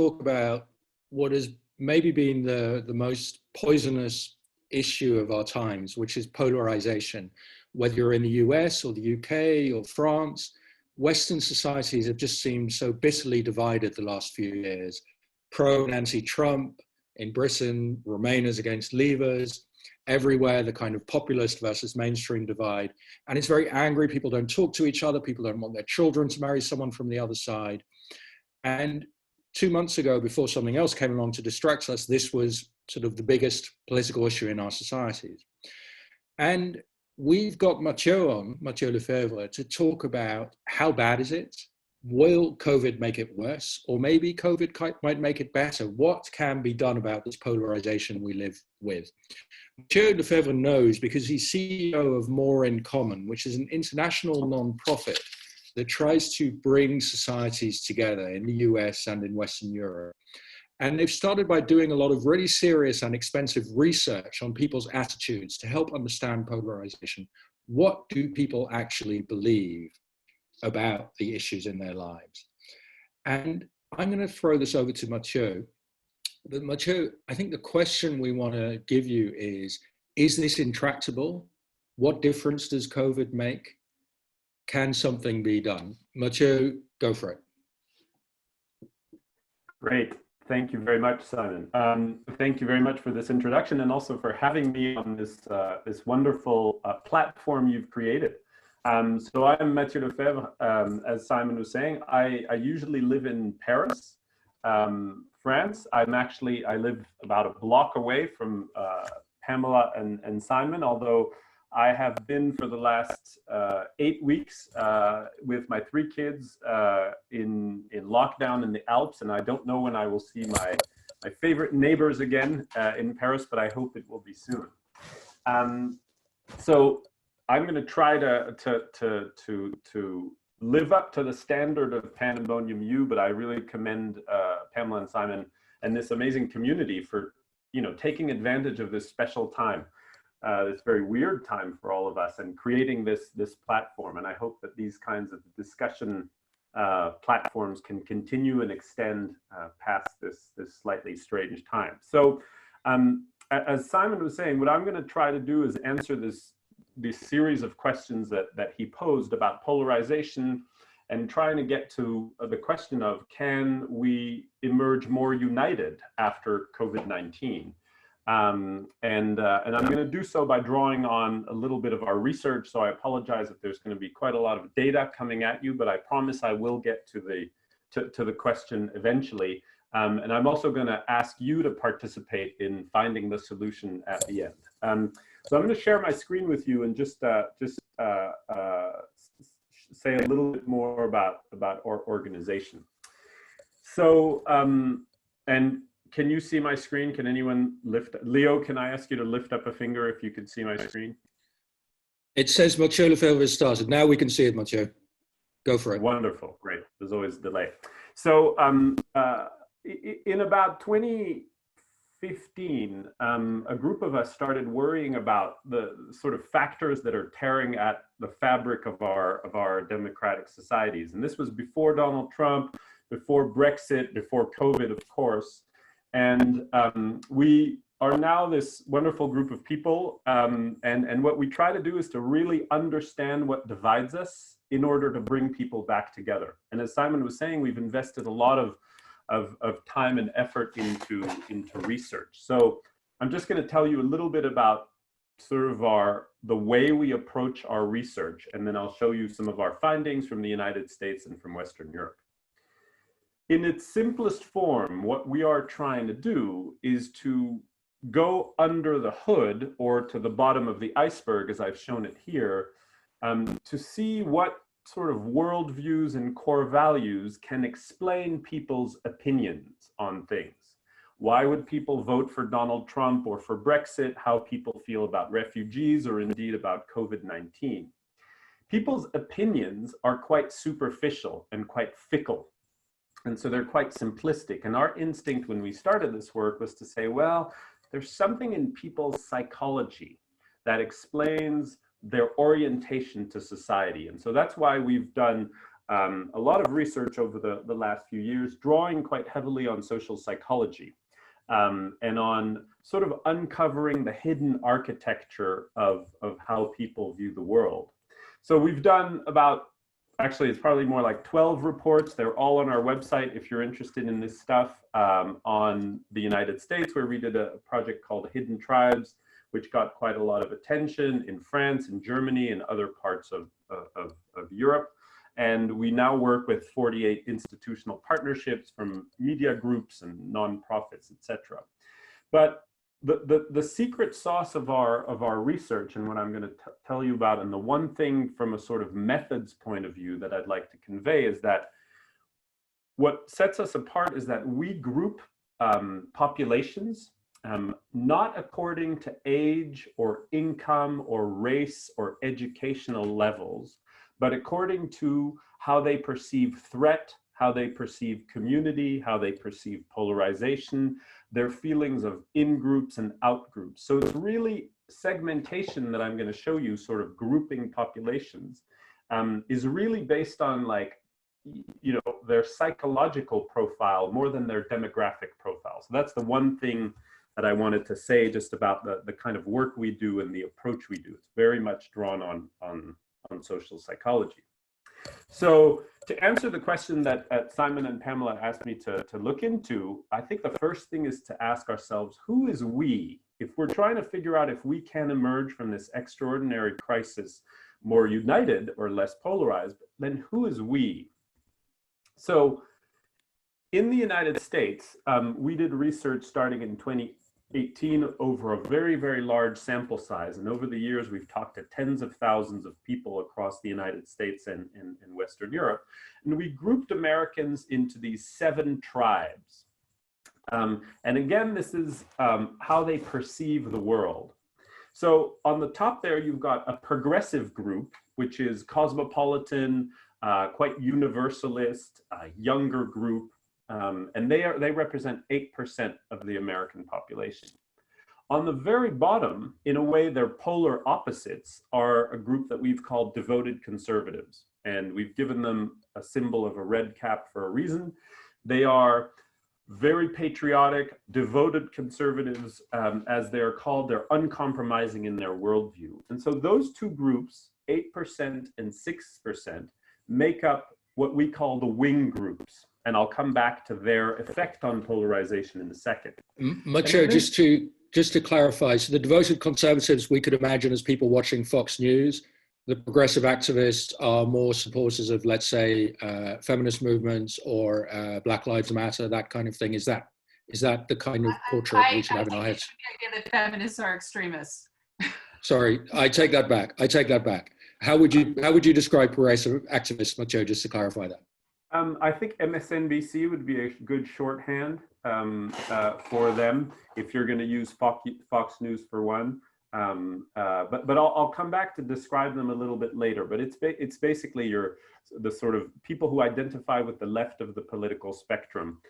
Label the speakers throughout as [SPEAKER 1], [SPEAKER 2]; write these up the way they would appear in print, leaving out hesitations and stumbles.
[SPEAKER 1] talk about what has maybe been the most poisonous issue of our times, which is polarization. Whether you're in the US or the UK or France, Western societies have just seemed so bitterly divided the last few years. Pro and anti-Trump in Britain, Remainers against Leavers, everywhere the kind of populist versus mainstream divide. And it's very angry. People don't talk to each other. People don't want their children to marry someone from the other side. And 2 months ago, before something else came along to distract us, this was sort of the biggest political issue in our societies. And we've got Mathieu Lefèvre, to talk about how bad is it? Will COVID make it worse? Or maybe COVID might make it better? What can be done about this polarization we live with? Mathieu Lefèvre knows because he's CEO of More in Common, which is an international non-profit that tries to bring societies together in the US and in Western Europe. And they've started by doing a lot of really serious and expensive research on people's attitudes to help understand polarization. What do people actually believe about the issues in their lives? And I'm going to throw this over to Mathieu. But Mathieu, I think the question we want to give you is this intractable? What difference does COVID make? Can something be done? Mathieu, go for it.
[SPEAKER 2] Great. Thank you very much, Simon. Thank you very much for this introduction and also for having me on this wonderful platform you've created. So I'm Mathieu Lefèvre. As Simon was saying, I usually live in Paris, France. I live about a block away from Pamela and Simon, although I have been for the last 8 weeks with my 3 kids in lockdown in the Alps, and I don't know when I will see my favorite neighbors again in Paris, but I hope it will be soon. So I'm going to try to live up to the standard of Pandemonium U, but I really commend Pamela and Simon and this amazing community for taking advantage of this special time. This very weird time for all of us, and creating this platform. And I hope that these kinds of discussion platforms can continue and extend past this slightly strange time. So as Simon was saying, what I'm going to try to do is answer this series of questions that he posed about polarization, and trying to get to the question of, can we emerge more united after COVID-19? And I'm going to do so by drawing on a little bit of our research. So I apologize if there's going to be quite a lot of data coming at you, but I promise I will get to the question eventually. And I'm also going to ask you to participate in finding the solution at the end. So I'm going to share my screen with you and just say a little bit more about our organization. So, and can you see my screen? Can anyone Leo, can I ask you to lift up a finger if you can see my screen?
[SPEAKER 1] It says Mathieu Lefèvre has started. Now we can see it, Mathieu. Go for it.
[SPEAKER 2] Wonderful, great. There's always a delay. So in about 2015, a group of us started worrying about the sort of factors that are tearing at the fabric of our democratic societies. And this was before Donald Trump, before Brexit, before COVID, of course. And we are now this wonderful group of people, and what we try to do is to really understand what divides us in order to bring people back together. And as Simon was saying, we've invested a lot of time and effort into research. So I'm just going to tell you a little bit about sort of the way we approach our research, and then I'll show you some of our findings from the United States and from Western Europe. In its simplest form, what we are trying to do is to go under the hood, or to the bottom of the iceberg, as I've shown it here, to see what sort of worldviews and core values can explain people's opinions on things. Why would people vote for Donald Trump or for Brexit? How people feel about refugees, or indeed about COVID-19. People's opinions are quite superficial and quite fickle. And so they're quite simplistic. And our instinct when we started this work was to say, well, there's something in people's psychology that explains their orientation to society. And so that's why we've done a lot of research over the last few years, drawing quite heavily on social psychology and on sort of uncovering the hidden architecture of how people view the world. So we've done about, actually it's probably more like 12 reports. They're all on our website if you're interested in this stuff, on the United States, where we did a project called Hidden Tribes, which got quite a lot of attention in France, in Germany, and other parts of Europe. And we now work with 48 institutional partnerships from media groups and nonprofits, etc. But the secret sauce of our research, and what I'm going to tell you about, and the one thing from a sort of methods point of view that I'd like to convey, is that what sets us apart is that we group populations not according to age or income or race or educational levels, but according to how they perceive threat, how they perceive community, how they perceive polarization, their feelings of in-groups and out-groups. So it's really segmentation that I'm going to show you, sort of grouping populations, is really based on, like, you know, their psychological profile more than their demographic profile. So that's the one thing that I wanted to say just about the kind of work we do and the approach we do. It's very much drawn on social psychology. So to answer the question that Simon and Pamela asked me to look into, I think the first thing is to ask ourselves, who is we? If we're trying to figure out if we can emerge from this extraordinary crisis more united or less polarized, then who is we? So in the United States, we did research starting in 2018 over a very, very large sample size. And over the years, we've talked to tens of thousands of people across the United States and Western Europe. And we grouped Americans into these 7 tribes. And again, this is how they perceive the world. So on the top there, you've got a progressive group, which is cosmopolitan, quite universalist, younger group. And they represent 8% of the American population. On the very bottom, in a way, their polar opposites are a group that we've called devoted conservatives. And we've given them a symbol of a red cap for a reason. They are very patriotic, devoted conservatives, as they're called. They're uncompromising in their worldview. And so those two groups, 8% and 6%, make up what we call the wing groups. And I'll come back to their effect on polarization in a second.
[SPEAKER 1] Mathieu, just to clarify, so the devoted conservatives we could imagine as people watching Fox News. The progressive activists are more supporters of, let's say, feminist movements or Black Lives Matter, that kind of thing. Is that the kind of portrait we should have in our heads?
[SPEAKER 3] I think that feminists are extremists.
[SPEAKER 1] Sorry, I take that back. How would you describe progressive activists, Mathieu, just to clarify that?
[SPEAKER 2] I think MSNBC would be a good shorthand for them, if you're going to use Fox News for one. But I'll come back to describe them a little bit later. But it's basically the sort of people who identify with the left of the political spectrum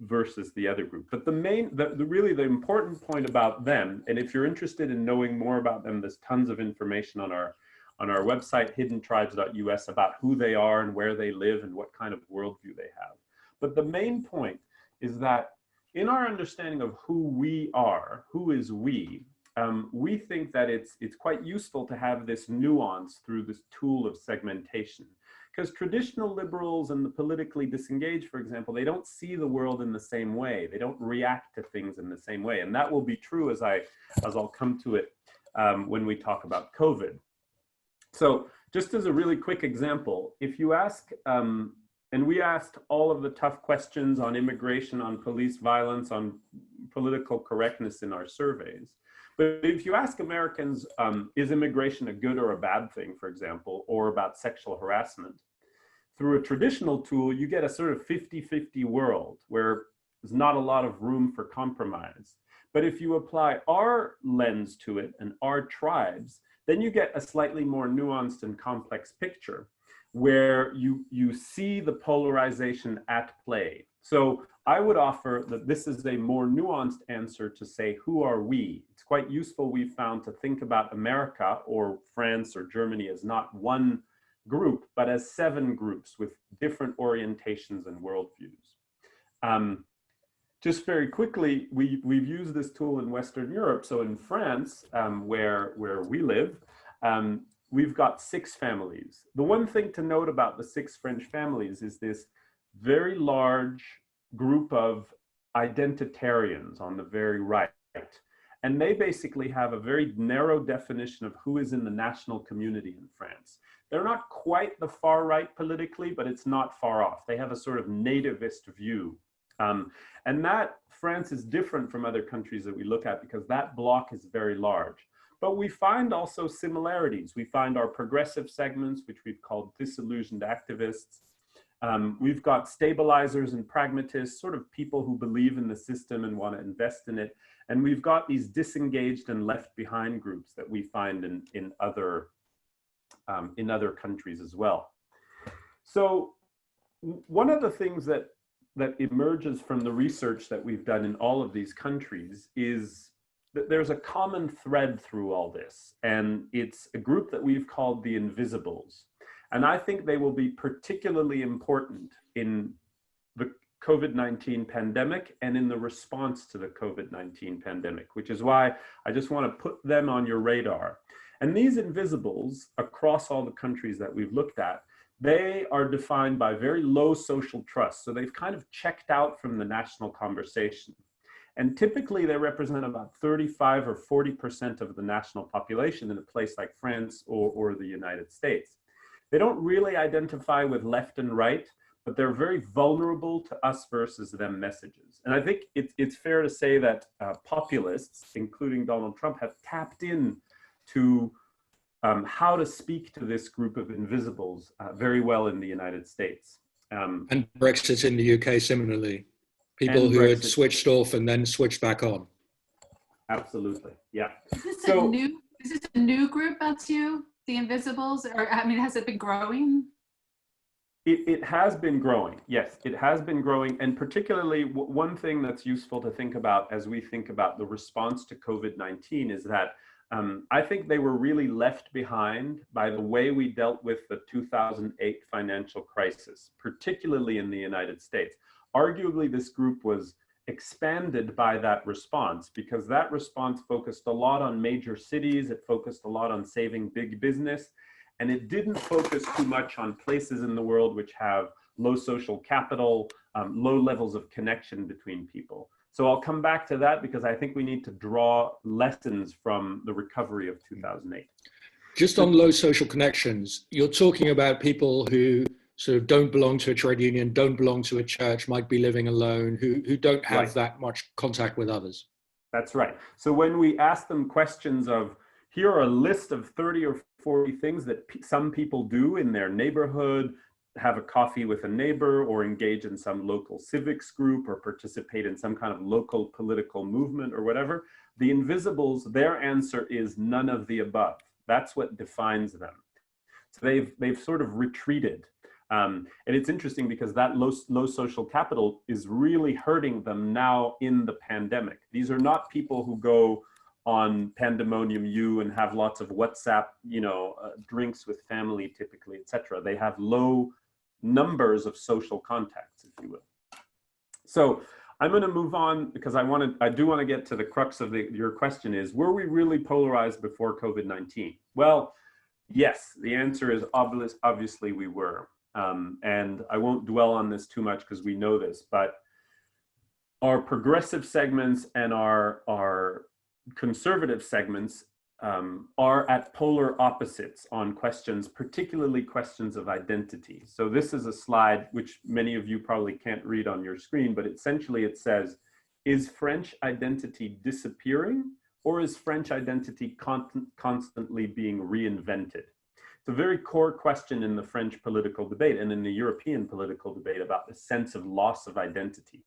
[SPEAKER 2] versus the other group. But really the important point about them, and if you're interested in knowing more about them, there's tons of information on our website, hiddentribes.us, about who they are and where they live and what kind of worldview they have. But the main point is that in our understanding of who we are, who is we think that it's quite useful to have this nuance through this tool of segmentation. Because traditional liberals and the politically disengaged, for example, they don't see the world in the same way. They don't react to things in the same way. And that will be true as I'll come to it when we talk about COVID. So just as a really quick example, if you ask, and we asked all of the tough questions on immigration, on police violence, on political correctness in our surveys. But if you ask Americans, is immigration a good or a bad thing, for example, or about sexual harassment, through a traditional tool, you get a sort of 50-50 world where there's not a lot of room for compromise. But if you apply our lens to it and our tribes, then you get a slightly more nuanced and complex picture where you see the polarization at play. So I would offer that this is a more nuanced answer to say, who are we? It's quite useful, we've found, to think about America or France or Germany as not one group, but as 7 groups with different orientations and worldviews. Just very quickly, we've used this tool in Western Europe. So in France, where we live, we've got 6 families. The one thing to note about the 6 French families is this very large group of identitarians on the very right. And they basically have a very narrow definition of who is in the national community in France. They're not quite the far right politically, but it's not far off. They have a sort of nativist view. And that France is different from other countries that we look at because that bloc is very large. But we find also similarities. We find our progressive segments, which we've called disillusioned activists. We've got stabilizers and pragmatists, sort of people who believe in the system and want to invest in it. And we've got these disengaged and left behind groups that we find in other countries as well. So one of the things that emerges from the research that we've done in all of these countries is that there's a common thread through all this. And it's a group that we've called the invisibles. And I think they will be particularly important in the COVID-19 pandemic and in the response to the COVID-19 pandemic, which is why I just want to put them on your radar. And these invisibles across all the countries that we've looked at, they are defined by very low social trust. So they've kind of checked out from the national conversation. And typically they represent about 35 or 40% of the national population in a place like France or the United States. They don't really identify with left and right, but they're very vulnerable to us versus them messages. And I think it's fair to say that populists, including Donald Trump, have tapped in to how to speak to this group of invisibles very well in the United States.
[SPEAKER 4] And Brexit in the UK similarly. People who had switched off and then switched back on.
[SPEAKER 2] Absolutely, yeah.
[SPEAKER 3] Is this a new group, Mathieu? The invisibles, or I mean, has it been growing?
[SPEAKER 2] It has been growing, yes, it has been growing. And particularly one thing that's useful to think about as we think about the response to COVID-19 is that I think they were really left behind by the way we dealt with the 2008 financial crisis, particularly in the United States. Arguably, this group was expanded by that response because that response focused a lot on major cities, it focused a lot on saving big business, and it didn't focus too much on places in the world which have low social capital, low levels of connection between people. So I'll come back to that because I think we need to draw lessons from the recovery of 2008.
[SPEAKER 4] Just on low social connections, you're talking about people who sort of don't belong to a trade union, don't belong to a church, might be living alone, who don't have that much contact with others.
[SPEAKER 2] That's right. So when we ask them questions of, here are a list of 30 or 40 things that some people do in their neighborhood, have a coffee with a neighbor or engage in some local civics group or participate in some kind of local political movement or whatever, the invisibles, their answer is none of the above. That's what defines them. So they've sort of retreated. And it's interesting because that low social capital is really hurting them now in the pandemic. These are not people who go on Pandemonium U and have lots of WhatsApp, drinks with family typically, etc. They have low numbers of social contacts, if you will. So I'm going to move on because I do want to get to the crux of your question is, were we really polarized before COVID-19? Well, yes, the answer is obviously we were. And I won't dwell on this too much because we know this, but our progressive segments and our conservative segments are at polar opposites on questions, particularly questions of identity. So this is a slide which many of you probably can't read on your screen, but essentially it says, is French identity disappearing or is French identity constantly being reinvented? It's a very core question in the French political debate and in the European political debate about the sense of loss of identity.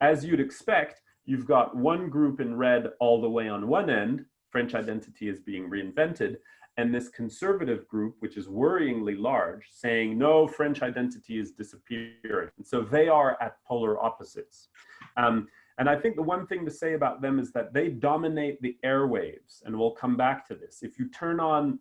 [SPEAKER 2] As you'd expect, you've got one group in red all the way on one end, French identity is being reinvented, and this conservative group, which is worryingly large, saying, no, French identity is disappearing. And so they are at polar opposites. And I think the one thing to say about them is that they dominate the airwaves, and we'll come back to this. If you turn on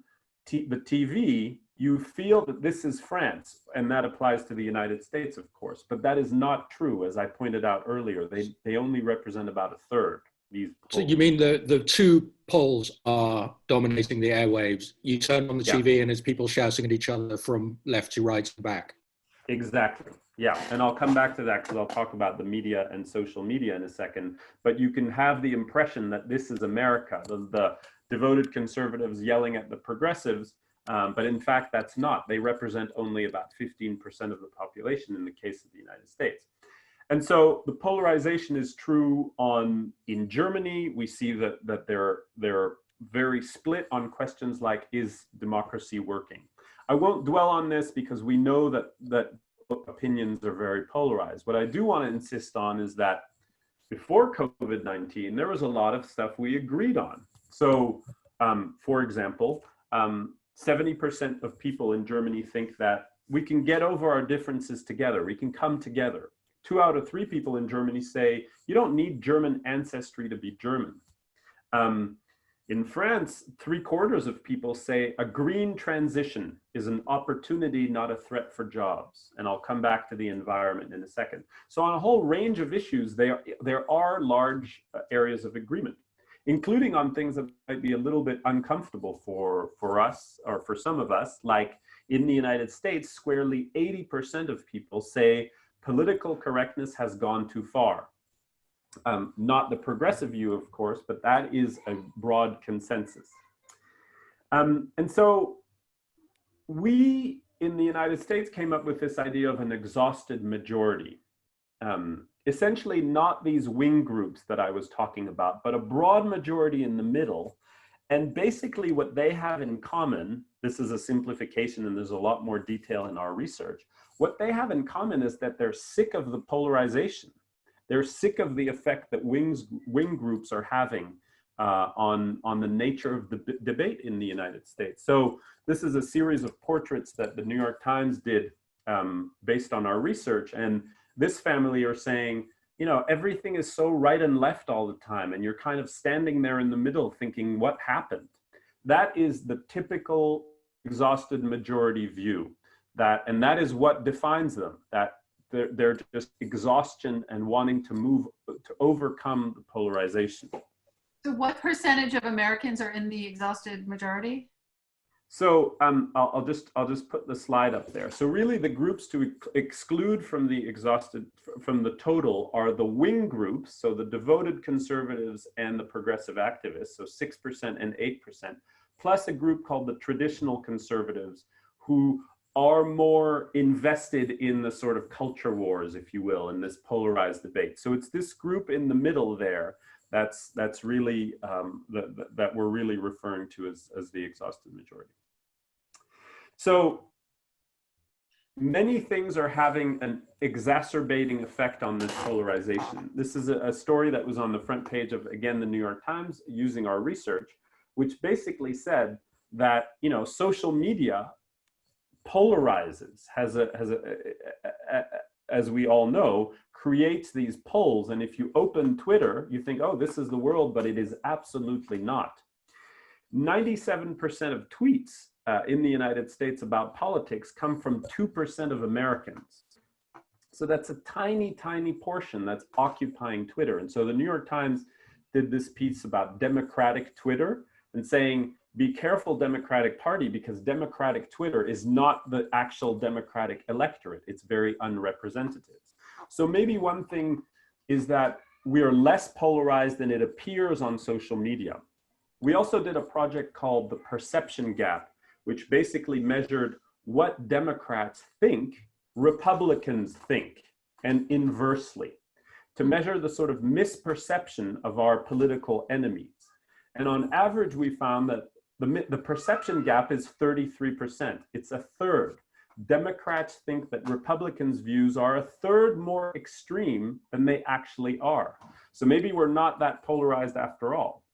[SPEAKER 2] the TV, you feel that this is France, and that applies to the United States, of course, but that is not true. As I pointed out earlier, they only represent about a third. These polls.
[SPEAKER 1] So you mean the two poles are dominating the airwaves? You turn on the TV and it's people shouting at each other from left to right to back.
[SPEAKER 2] Exactly. Yeah, and I'll come back to that because I'll talk about the media and social media in a second. But you can have the impression that this is America, the devoted conservatives yelling at the progressives, but in fact, that's not. They represent only about 15% of the population in the case of the United States. And so the polarization is true in Germany. We see that they're very split on questions like, is democracy working? I won't dwell on this because we know that opinions are very polarized. What I do want to insist on is that before COVID-19, there was a lot of stuff we agreed on. So, for example, 70% of people in Germany think that we can get over our differences together. We can come together. 2 out of 3 people in Germany say you don't need German ancestry to be German. In France, 3/4 of people say a green transition is an opportunity, not a threat for jobs. And I'll come back to the environment in a second. So on a whole range of issues, there are large areas of agreement, including on things that might be a little bit uncomfortable for us or for some of us, like in the United States, squarely 80% of people say political correctness has gone too far. Not the progressive view, of course, but that is a broad consensus. And so we in the United States came up with this idea of an exhausted majority. Essentially not these wing groups that I was talking about, but a broad majority in the middle. And basically what they have in common, this is a simplification and there's a lot more detail in our research. What they have in common is that they're sick of the polarization. They're sick of the effect that wing groups are having on the nature of the debate in the United States. So this is a series of portraits that the New York Times did based on our research. And this family are saying, you know, everything is so right and left all the time. And you're kind of standing there in the middle thinking, what happened? That is the typical exhausted majority view. And that is what defines them, that they're just exhaustion and wanting to overcome the polarization.
[SPEAKER 3] So what percentage of Americans are in the exhausted majority?
[SPEAKER 2] So I'll just put the slide up there. So really the groups to exclude from the total are the wing groups, so the devoted conservatives and the progressive activists, so 6% and 8%, plus a group called the traditional conservatives who are more invested in the sort of culture wars, if you will, in this polarized debate. So it's this group in the middle there that's really that we're really referring to as the exhausted majority. So many things are having an exacerbating effect on this polarization. This is a story that was on the front page of, again, the New York Times using our research, which basically said that, you know, social media polarizes, as we all know, creates these poles. And if you open Twitter, you think, oh, this is the world, but it is absolutely not. 97% of tweets in the United States about politics come from 2% of Americans. So that's a tiny, tiny portion that's occupying Twitter. And so the New York Times did this piece about democratic Twitter and saying, be careful, Democratic Party, because Democratic Twitter is not the actual Democratic electorate. It's very unrepresentative. So maybe one thing is that we are less polarized than it appears on social media. We also did a project called the Perception Gap, which basically measured what Democrats think Republicans think, and inversely, to measure the sort of misperception of our political enemies. And on average, we found that the perception gap is 33%. It's a third. Democrats think that Republicans' views are a third more extreme than they actually are. So maybe we're not that polarized after all.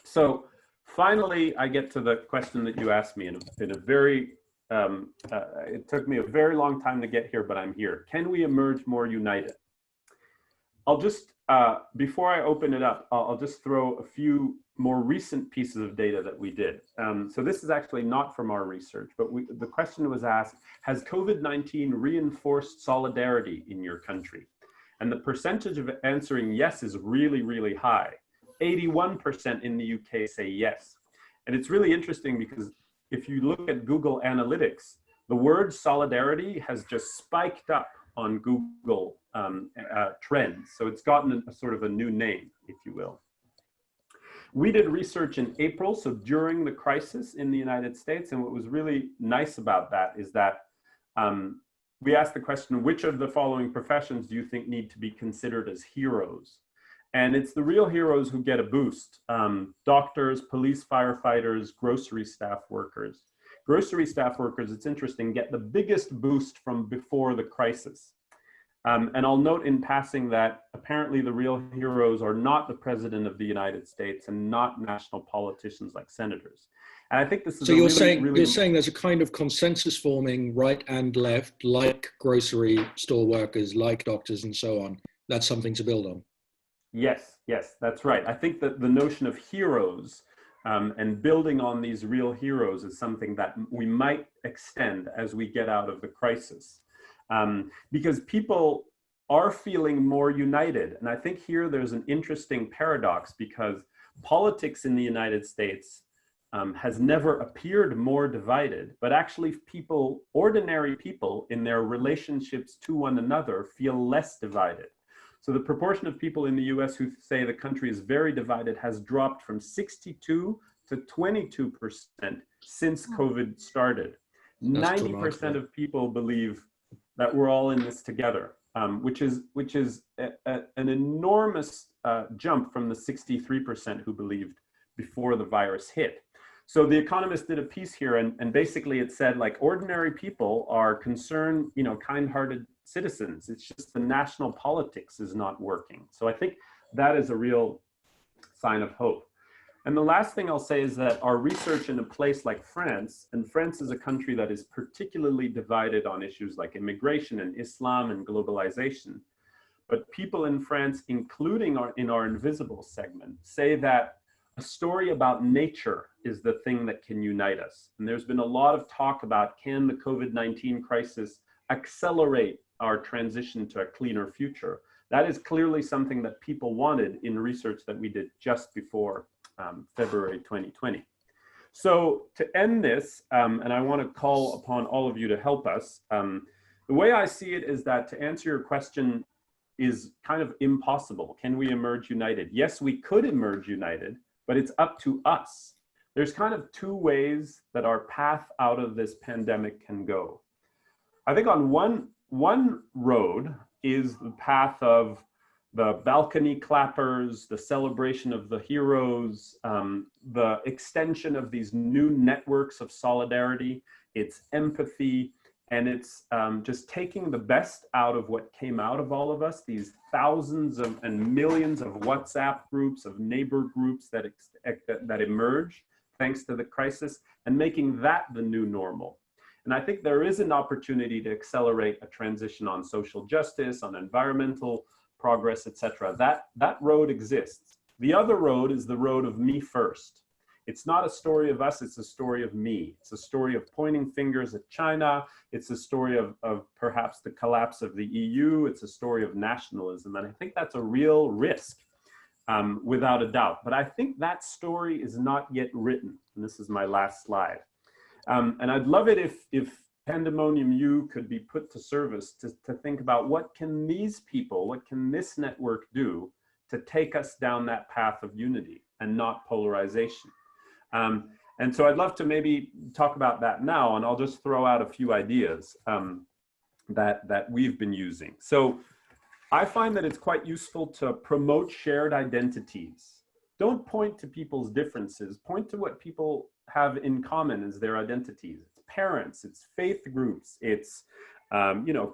[SPEAKER 2] So finally, I get to the question that you asked me in a very, it took me a very long time to get here, but I'm here. Can we emerge more united? I'll just, before I open it up, I'll just throw a few more recent pieces of data that we did. So this is actually not from our research, but the question was asked, has COVID-19 reinforced solidarity in your country? And the percentage of answering yes is really, really high. 81% in the UK say yes. And it's really interesting because if you look at Google Analytics, the word solidarity has just spiked up on Google trends. So it's gotten a sort of a new name, if you will. We did research in April, so during the crisis in the United States. And what was really nice about that is that we asked the question, which of the following professions do you think need to be considered as heroes? And it's the real heroes who get a boost. Doctors, police, firefighters, grocery staff workers. Grocery staff workers, it's interesting, get the biggest boost from before the crisis. And I'll note in passing that apparently the real heroes are not the President of the United States and not national politicians like senators. And I think this is
[SPEAKER 4] so you're saying there's a kind of consensus forming right and left, like grocery store workers, like doctors and so on. That's something to build on.
[SPEAKER 2] Yes, yes, that's right. I think that the notion of heroes and building on these real heroes is something that we might extend as we get out of the crisis. Because people are feeling more united. And I think here there's an interesting paradox because politics in the United States has never appeared more divided, but actually people, ordinary people in their relationships to one another feel less divided. So the proportion of people in the US who say the country is very divided has dropped from 62 to 22% since COVID started. 90% of people believe that we're all in this together, which is an enormous jump from the 63% who believed before the virus hit. So The Economist did a piece here, and basically it said, like, ordinary people are concerned, you know, kind-hearted citizens. It's just the national politics is not working. So I think that is a real sign of hope. And the last thing I'll say is that our research in a place like France, and France is a country that is particularly divided on issues like immigration and Islam and globalization. But people in France, including in our invisible segment, say that a story about nature is the thing that can unite us. And there's been a lot of talk about, can the COVID-19 crisis accelerate our transition to a cleaner future? That is clearly something that people wanted in research that we did just before February 2020. So to end this, and I want to call upon all of you to help us, the way I see it is that to answer your question is kind of impossible. Can we emerge united? Yes, we could emerge united, but it's up to us. There's kind of two ways that our path out of this pandemic can go. I think on one road is the path of the balcony clappers, the celebration of the heroes, the extension of these new networks of solidarity, it's empathy, and it's just taking the best out of what came out of all of us, these thousands and millions of WhatsApp groups, of neighbor groups that emerge thanks to the crisis, and making that the new normal. And I think there is an opportunity to accelerate a transition on social justice, on environmental progress, etc. That road exists. The other road is the road of me first. It's not a story of us, it's a story of me. It's a story of pointing fingers at China. It's a story of perhaps the collapse of the EU. It's a story of nationalism. And I think that's a real risk, without a doubt. But I think that story is not yet written. And this is my last slide. And I'd love it if Pandemonium U could be put to service to think about what can these people, what can this network do to take us down that path of unity and not polarization. And so I'd love to maybe talk about that now, and I'll just throw out a few ideas that we've been using. So I find that it's quite useful to promote shared identities. Don't point to people's differences, point to what people have in common as their identities. It's parents, it's faith groups, it's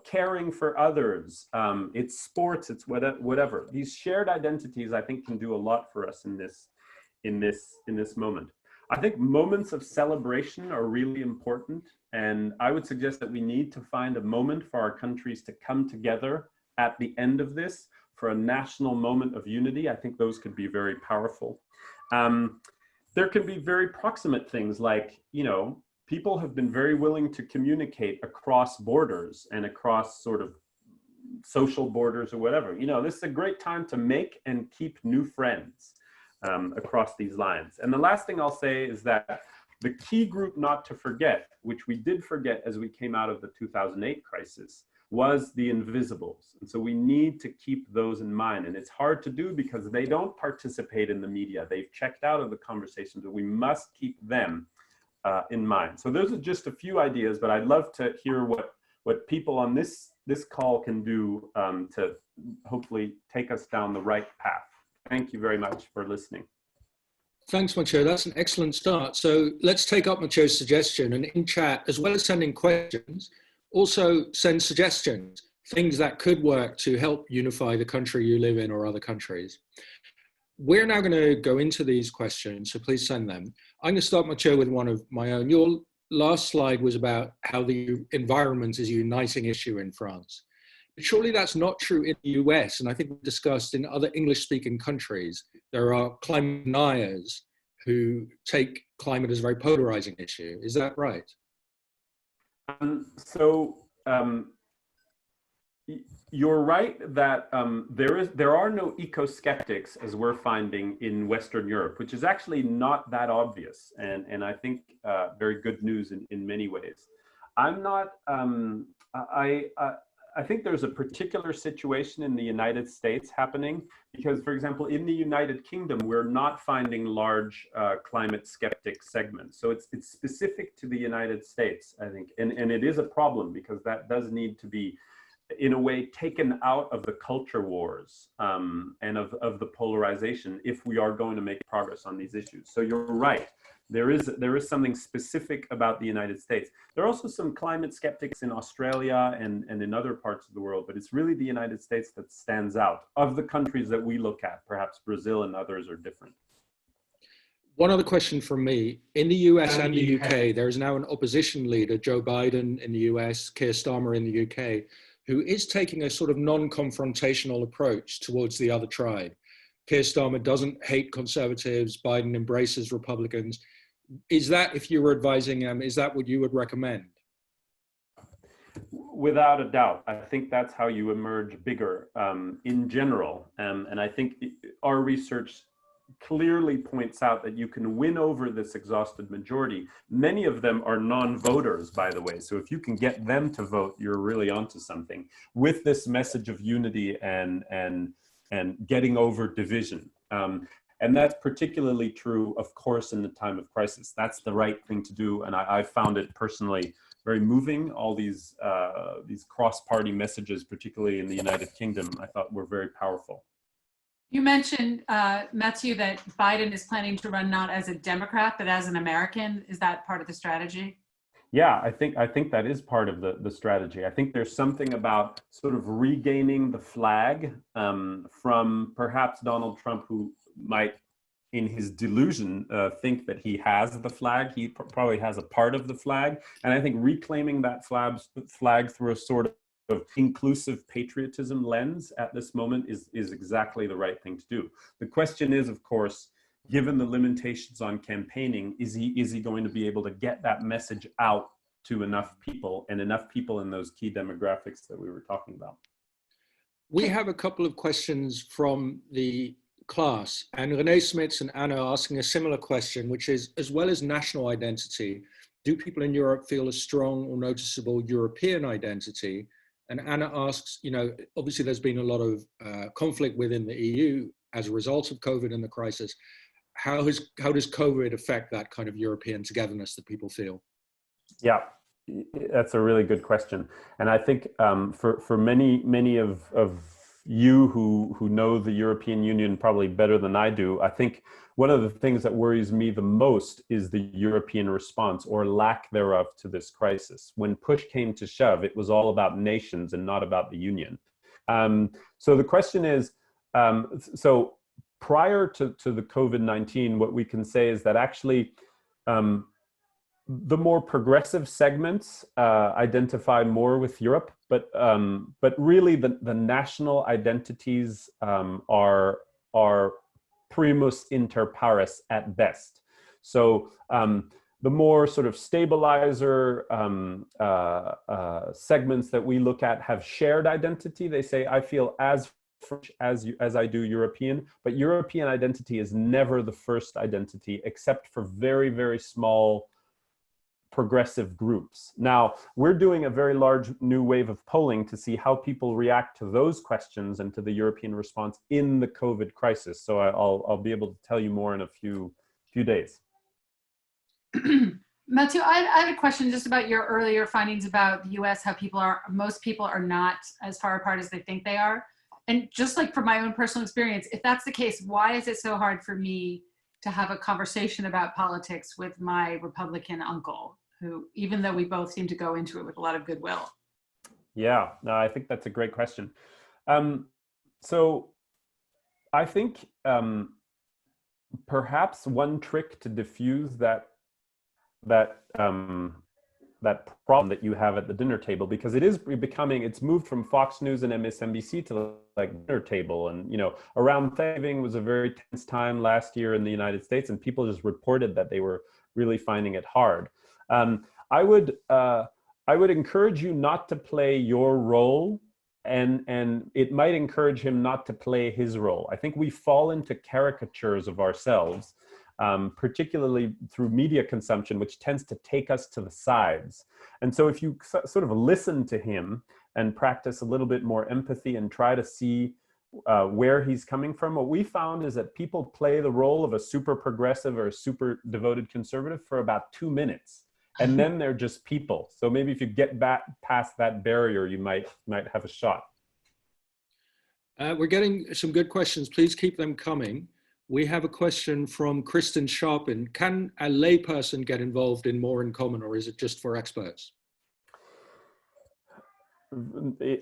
[SPEAKER 2] caring for others, it's sports, it's whatever. These shared identities, I think, can do a lot for us in this moment. I think moments of celebration are really important, and I would suggest that we need to find a moment for our countries to come together at the end of this for a national moment of unity. I think those could be very powerful. There can be very proximate things like, people have been very willing to communicate across borders and across sort of social borders or whatever. This is a great time to make and keep new friends across these lines. And the last thing I'll say is that the key group not to forget, which we did forget as we came out of the 2008 crisis, was the invisibles. And so we need to keep those in mind. And it's hard to do because they don't participate in the media. They've checked out of the conversations, but we must keep them in mind. So those are just a few ideas, but I'd love to hear what people on this call can do to hopefully take us down the right path. Thank you very much for listening.
[SPEAKER 1] Thanks, Mathieu. That's an excellent start. So let's take up Mathieu's suggestion, and in chat, as well as sending questions, also send suggestions, things that could work to help unify the country you live in or other countries. We're now going to go into these questions, so please send them. I'm going to start, Mathieu, with one of my own. Your last slide was about how the environment is a uniting issue in France. But surely that's not true in the US, and I think we discussed in other English-speaking countries, there are climate deniers who take climate as a very polarizing issue. Is that right?
[SPEAKER 2] You're right that there are no eco-skeptics, as we're finding in Western Europe, which is actually not that obvious, and I think very good news in many ways. I'm not. I think there's a particular situation in the United States happening because, for example, in the United Kingdom, we're not finding large climate skeptic segments. So it's specific to the United States, I think, and it is a problem because that does need to be, in a way, taken out of the culture wars and of the polarization if we are going to make progress on these issues. So you're right. There is something specific about the United States. There are also some climate skeptics in Australia and in other parts of the world, but it's really the United States that stands out. Of the countries that we look at, perhaps Brazil and others are different.
[SPEAKER 1] One other question from me. In the US and the UK, there is now an opposition leader, Joe Biden in the US, Keir Starmer in the UK, who is taking a sort of non-confrontational approach towards the other tribe. Keir Starmer doesn't hate conservatives, Biden embraces Republicans. Is that, if you were advising him, is that what you would recommend?
[SPEAKER 2] Without a doubt. I think that's how you emerge bigger in general. And I think our research clearly points out that you can win over this exhausted majority. Many of them are non-voters, by the way. So if you can get them to vote, you're really onto something with this message of unity and getting over division. And that's particularly true, of course, in the time of crisis. That's the right thing to do. And I found it personally very moving. All these cross-party messages, particularly in the United Kingdom, I thought were very powerful.
[SPEAKER 3] You mentioned, Mathieu, that Biden is planning to run not as a Democrat, but as an American. Is that part of the strategy?
[SPEAKER 2] Yeah, I think that is part of the strategy. I think there's something about sort of regaining the flag from perhaps Donald Trump, who might, in his delusion, think that he has the flag. He probably has a part of the flag. And I think reclaiming that flag through a sort of inclusive patriotism lens at this moment is exactly the right thing to do. The question is, of course, given the limitations on campaigning, is he going to be able to get that message out to enough people and enough people in those key demographics that we were talking about?
[SPEAKER 1] We have a couple of questions from the class, and Renee Smits and Anna are asking a similar question, which is, as well as national identity, do people in Europe feel a strong or noticeable European identity? And Anna asks, obviously there's been a lot of conflict within the EU as a result of COVID and the crisis. How does COVID affect that kind of European togetherness that people feel?
[SPEAKER 2] Yeah, that's a really good question. And I think for many of you who know the European Union probably better than I do, I think one of the things that worries me the most is the European response or lack thereof to this crisis. When push came to shove, it was all about nations and not about the Union. So the question is, so prior to the COVID-19, what we can say is that actually the more progressive segments identify more with Europe, but really the national identities are primus inter pares at best. So the more sort of stabilizer segments that we look at have shared identity. They say, I feel as French as I do European, but European identity is never the first identity, except for very, very small progressive groups. Now, we're doing a very large new wave of polling to see how people react to those questions and to the European response in the COVID crisis. So I'll be able to tell you more in a few days.
[SPEAKER 3] Mathieu, I had a question just about your earlier findings about the US, how most people are not as far apart as they think they are. And just like from my own personal experience, if that's the case, why is it so hard for me to have a conversation about politics with my Republican uncle, who, even though we both seem to go into it with a lot of goodwill?
[SPEAKER 2] Yeah, no, I think that's a great question. So I think perhaps one trick to diffuse that problem that you have at the dinner table, because it's moved from Fox News and MSNBC to like dinner table. And, you know, around Thanksgiving was a very tense time last year in the United States, and people just reported that they were really finding it hard. I would encourage you not to play your role, and it might encourage him not to play his role. I think we fall into caricatures of ourselves, particularly through media consumption, which tends to take us to the sides. And so if you sort of listen to him and practice a little bit more empathy and try to see where he's coming from, what we found is that people play the role of a super progressive or a super devoted conservative for about 2 minutes. And then they're just people. So maybe if you get back past that barrier, you might have a shot.
[SPEAKER 1] We're getting some good questions. Please keep them coming. We have a question from Kristen Sharpin. Can a layperson get involved in More in Common, or is it just for experts?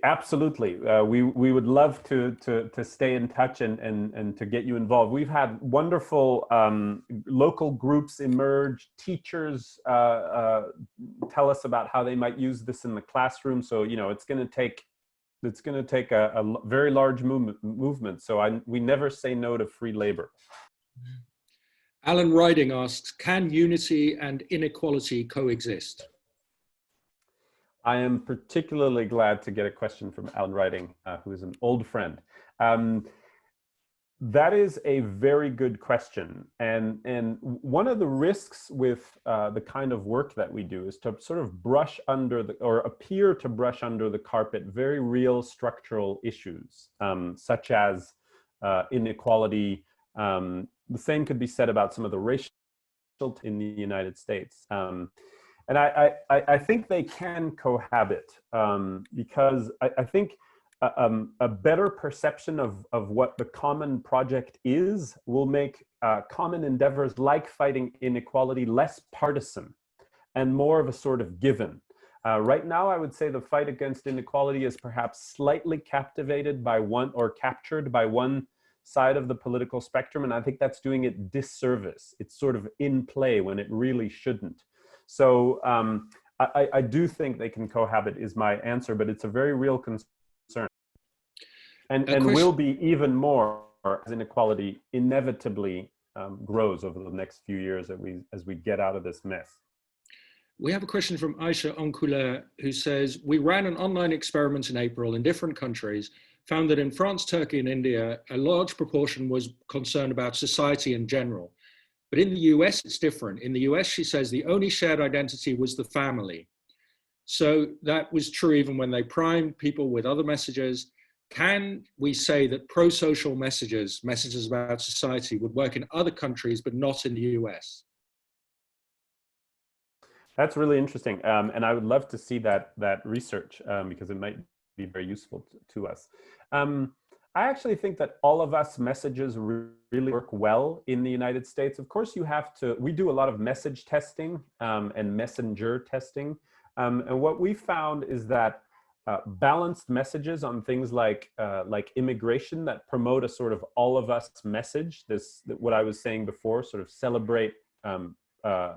[SPEAKER 2] Absolutely. We would love to stay in touch and to get you involved. We've had wonderful local groups emerge. Teachers tell us about how they might use this in the classroom. So, you know, it's going to take a very large movement. So we never say no to free labor.
[SPEAKER 1] Alan Riding asks, can unity and inequality coexist?
[SPEAKER 2] I am particularly glad to get a question from Alan Riding, who is an old friend. That is a very good question. And one of the risks with the kind of work that we do is to sort of brush under or appear to brush under the carpet very real structural issues, such as inequality. The same could be said about some of the racial in the United States. And I think they can cohabit, because I think a better perception of what the common project is will make common endeavors like fighting inequality less partisan and more of a sort of given. Right now, I would say the fight against inequality is perhaps slightly captivated by one, or captured by one side of the political spectrum, and I think that's doing it disservice. It's sort of in play when it really shouldn't. So I do think they can cohabit is my answer, but it's a very real concern. And will be even more as inequality inevitably grows over the next few years as we get out of this mess.
[SPEAKER 1] We have a question from Aisha Oncoulaire, who says, we ran an online experiment in April in different countries, found that in France, Turkey, and India, a large proportion was concerned about society in general. But in the US, it's different. In the US, she says the only shared identity was the family. So that was true even when they primed people with other messages. Can we say that pro-social messages about society, would work in other countries, but not in the US?
[SPEAKER 2] That's really interesting. And I would love to see that research, because it might be very useful to us. I actually think that all of us messages really work well in the United States. Of course, we do a lot of message testing and messenger testing. And what we found is that balanced messages on things like immigration that promote a sort of all of us message, what I was saying before, sort of celebrate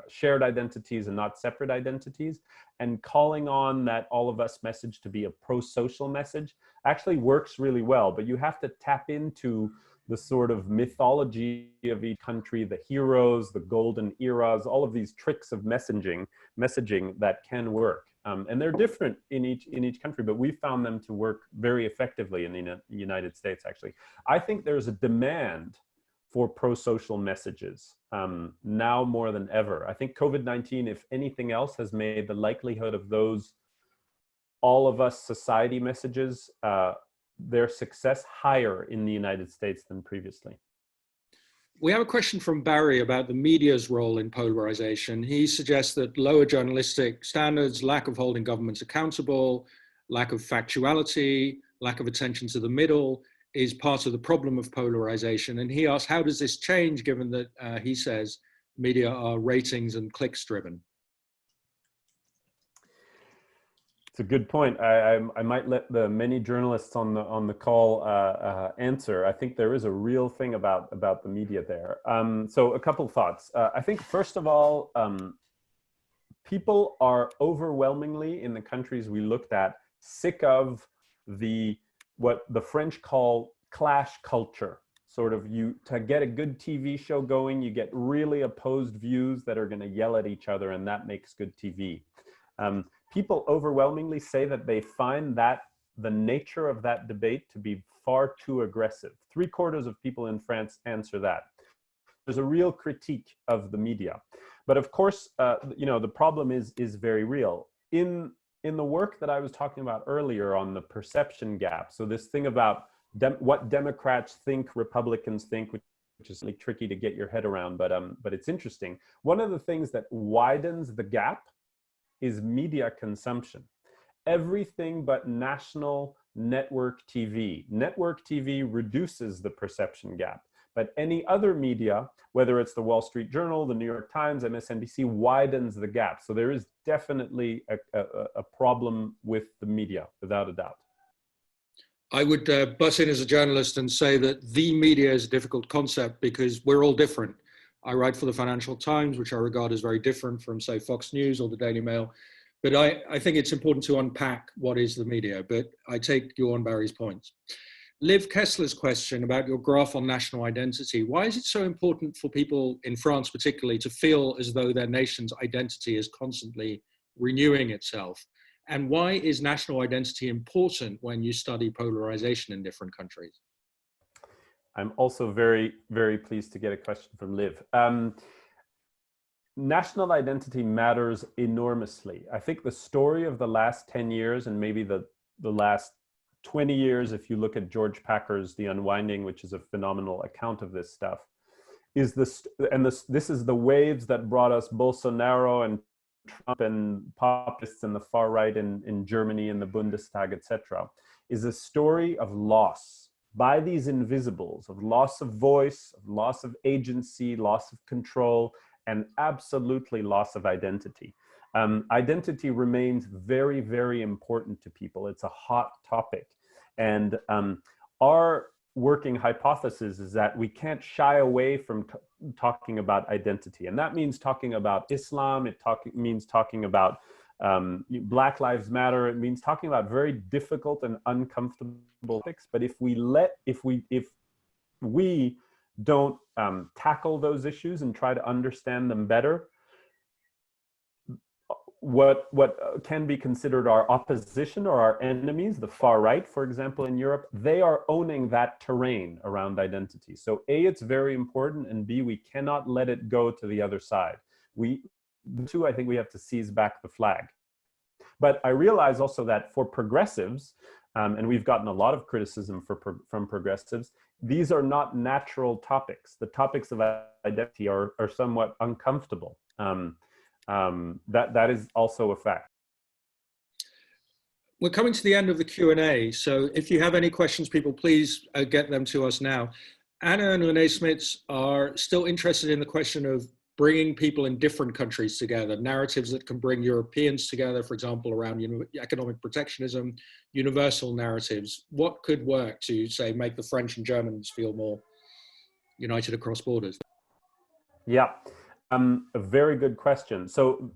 [SPEAKER 2] shared identities and not separate identities, and calling on that all of us message to be a pro-social message actually works really well. But you have to tap into the sort of mythology of each country, the heroes, the golden eras, all of these tricks of messaging that can work. And they're different in each country, but we found them to work very effectively in the United States, actually. I think there's a demand for pro-social messages now more than ever. I think COVID-19, if anything else, has made the likelihood of those all of us society messages, their success higher in the United States than previously.
[SPEAKER 1] We have a question from Barry about the media's role in polarization. He suggests that lower journalistic standards, lack of holding governments accountable, lack of factuality, lack of attention to the middle is part of the problem of polarization. And he asks, how does this change given that he says media are ratings and clicks driven?
[SPEAKER 2] It's a good point. I might let the many journalists on the call answer. I think there is a real thing about the media there. So a couple thoughts. I think first of all, people are overwhelmingly in the countries we looked at sick of what the French call clash culture. Sort of to get a good TV show going, you get really opposed views that are going to yell at each other, and that makes good TV. People overwhelmingly say that they find that the nature of that debate to be far too aggressive. 3/4 of people in France answer that. There's a real critique of the media. But of course, the problem is very real. In the work that I was talking about earlier on the perception gap, so this thing about what Democrats think, Republicans think, which is really tricky to get your head around, but it's interesting. One of the things that widens the gap is media consumption. Everything but national network TV. Network TV reduces the perception gap, but any other media, whether it's the Wall Street Journal, the New York Times, MSNBC, widens the gap. So there is definitely a problem with the media, without a doubt.
[SPEAKER 1] I would butt in as a journalist and say that the media is a difficult concept because we're all different. I write for the Financial Times, which I regard as very different from, say, Fox News or the Daily Mail. But I think it's important to unpack what is the media, but I take you on Barry's points. Liv Kessler's question about your graph on national identity. Why is it so important for people in France particularly to feel as though their nation's identity is constantly renewing itself? And why is national identity important when you study polarization in different countries?
[SPEAKER 2] I'm also very, very pleased to get a question from Liv. National identity matters enormously. I think the story of the last 10 years and maybe the last 20 years, if you look at George Packer's The Unwinding, which is a phenomenal account of this stuff, is this is the waves that brought us Bolsonaro and Trump and populists and the far right in Germany and the Bundestag, etc., is a story of loss by these invisibles, of loss of voice, of loss of agency, loss of control, and absolutely loss of identity. Identity remains very, very important to people. It's a hot topic. And our working hypothesis is that we can't shy away from talking about identity. And that means talking about Islam, it means talking about Black Lives Matter, it means talking about very difficult and uncomfortable topics. But if we don't tackle those issues and try to understand them better, what can be considered our opposition or our enemies, the far right, for example, in Europe, they are owning that terrain around identity. So A, it's very important, and B, we cannot let it go to the other side. I think we have to seize back the flag. But I realize also that for progressives, and we've gotten a lot of criticism from progressives, these are not natural topics. The topics of identity are somewhat uncomfortable. That is also a fact.
[SPEAKER 1] We're coming to the end of the Q&A, so if you have any questions, people, please get them to us now. Anna and Renee Smits are still interested in the question of bringing people in different countries together, narratives that can bring Europeans together, for example, around economic protectionism, universal narratives. What could work to, say, make the French and Germans feel more united across borders?
[SPEAKER 2] Yeah. A very good question. So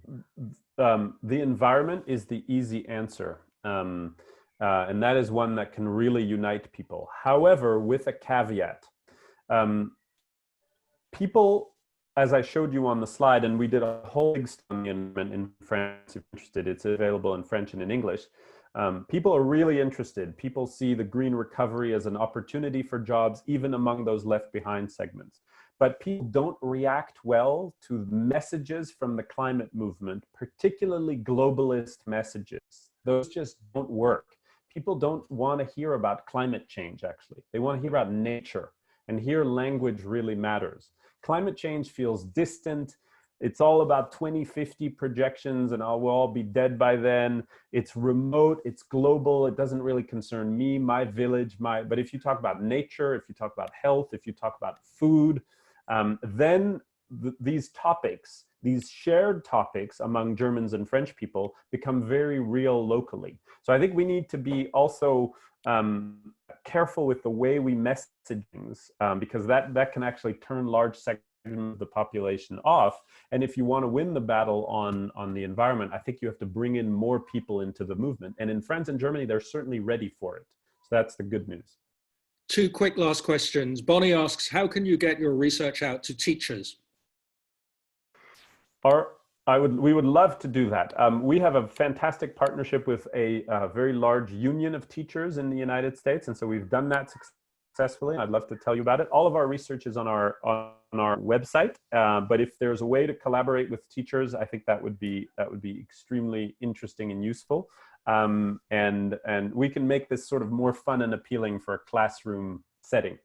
[SPEAKER 2] the environment is the easy answer. And that is one that can really unite people. However, with a caveat, people, as I showed you on the slide, and we did a whole big study in French, if you're interested, it's available in French and in English. People are really interested. People see the green recovery as an opportunity for jobs, even among those left behind segments. But people don't react well to messages from the climate movement, particularly globalist messages. Those just don't work. People don't want to hear about climate change, actually. They want to hear about nature, and here language really matters. Climate change feels distant. It's all about 2050 projections and we'll all be dead by then. It's remote, it's global, it doesn't really concern me, my village, but if you talk about nature, if you talk about health, if you talk about food, then these topics, these shared topics among Germans and French people become very real locally. So I think we need to be also careful with the way we message things, because that can actually turn large segments of the population off. And if you want to win the battle on the environment, I think you have to bring in more people into the movement. And in France and Germany, they're certainly ready for it. So that's the good news.
[SPEAKER 1] Two quick last questions. Bonnie asks, how can you get your research out to teachers?
[SPEAKER 2] We would love to do that. We have a fantastic partnership with a very large union of teachers in the United States. And so we've done that successfully. I'd love to tell you about it. All of our research is on our website. But if there's a way to collaborate with teachers, I think that would be extremely interesting and useful. And we can make this sort of more fun and appealing for a classroom setting.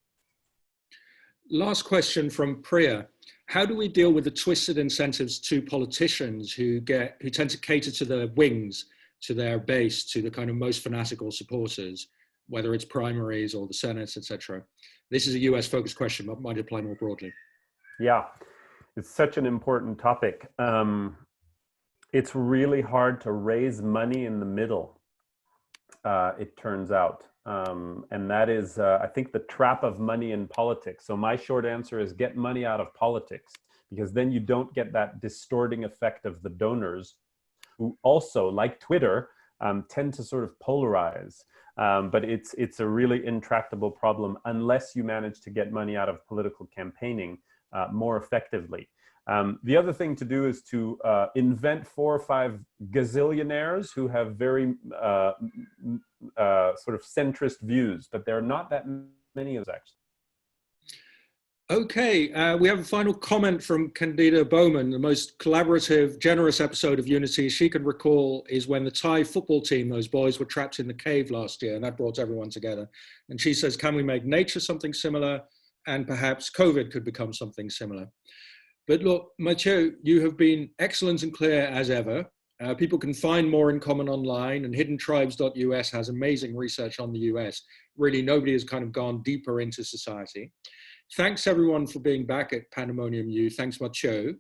[SPEAKER 1] Last question from Priya. How do we deal with the twisted incentives to politicians who tend to cater to their wings, to their base, to the kind of most fanatical supporters, whether it's primaries or the Senate, etc.? This is a US focused question, but might apply more broadly.
[SPEAKER 2] Yeah, it's such an important topic. It's really hard to raise money in the middle, it turns out. And that is, I think, the trap of money in politics. So my short answer is get money out of politics, because then you don't get that distorting effect of the donors, who also, like Twitter, tend to sort of polarize. But it's a really intractable problem unless you manage to get money out of political campaigning more effectively. The other thing to do is to invent 4 or 5 gazillionaires who have very sort of centrist views, but there are not that many of those actually.
[SPEAKER 1] Okay, we have a final comment from Candida Bowman. The most collaborative, generous episode of Unity she can recall is when the Thai football team, those boys, were trapped in the cave last year, and that brought everyone together. And she says, can we make nature something similar? And perhaps COVID could become something similar. But look, Mathieu, you have been excellent and clear as ever. People can find more in common online, and hiddentribes.us has amazing research on the US. Really, nobody has kind of gone deeper into society. Thanks everyone for being back at Pandemonium U. Thanks, Mathieu.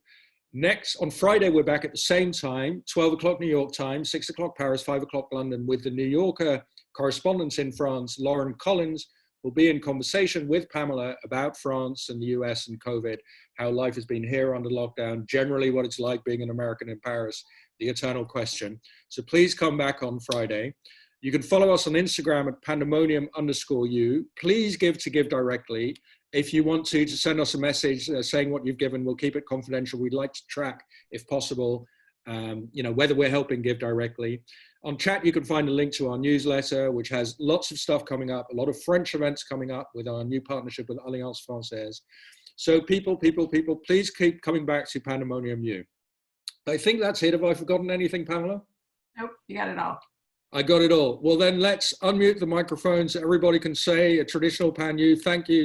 [SPEAKER 1] Next, on Friday, we're back at the same time, 12 o'clock New York time, 6 o'clock Paris, 5 o'clock London, with the New Yorker correspondent in France, Lauren Collins, will be in conversation with Pamela about France and the US and COVID, how life has been here under lockdown, generally what it's like being an American in Paris, the eternal question. So please come back on Friday. You can follow us on Instagram at pandemonium_u. Please give to Give Directly. If you want to send us a message saying what you've given, we'll keep it confidential. We'd like to track, if possible, whether we're helping Give Directly. On chat, you can find a link to our newsletter, which has lots of stuff coming up, a lot of French events coming up with our new partnership with Alliance Française. So people, please keep coming back to Pandemonium U. I think that's it. Have I forgotten anything, Pamela?
[SPEAKER 3] Nope, you got it all.
[SPEAKER 1] I got it all. Well, then let's unmute the microphones so everybody can say a traditional Pan U. Thank you.